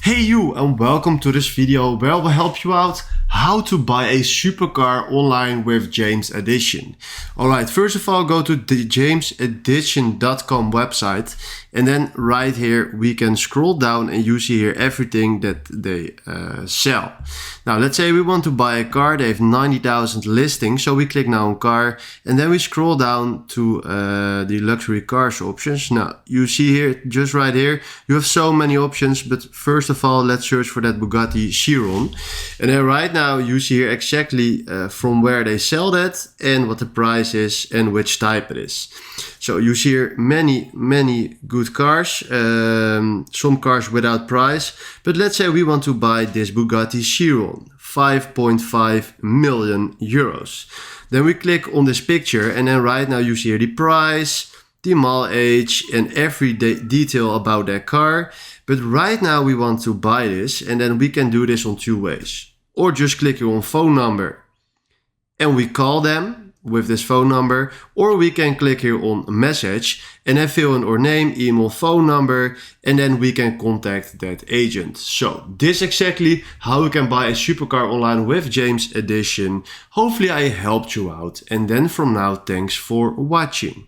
Hey you, and welcome to this video where I will help you out how to buy a supercar online with JamesEdition. Alright, first of all go to the JamesEdition.com website, and then right here we can scroll down and you see here everything that they sell. Now let's say we want to buy a car. They have 90,000 listings, so we click now on car and then we scroll down to the luxury cars options. Now you see here, just right here, you have so many options, but first of all let's search for that Bugatti Chiron, and then right now you see here exactly from where they sell that and what the price is and which type it is. So you see here many good cars, some cars without price, but let's say we want to buy this Bugatti Chiron, 5.5 million euros. Then we click on this picture and then right now you see here the price, the model age and every detail about that car. But right now we want to buy this, and then we can do this on two ways. Or just click here on phone number and we call them with this phone number, or we can click here on message and then fill in our name, email, phone number, and then we can contact that agent. So this is exactly how you can buy a supercar online with JamesEdition. Hopefully I helped you out, and then from now, thanks for watching.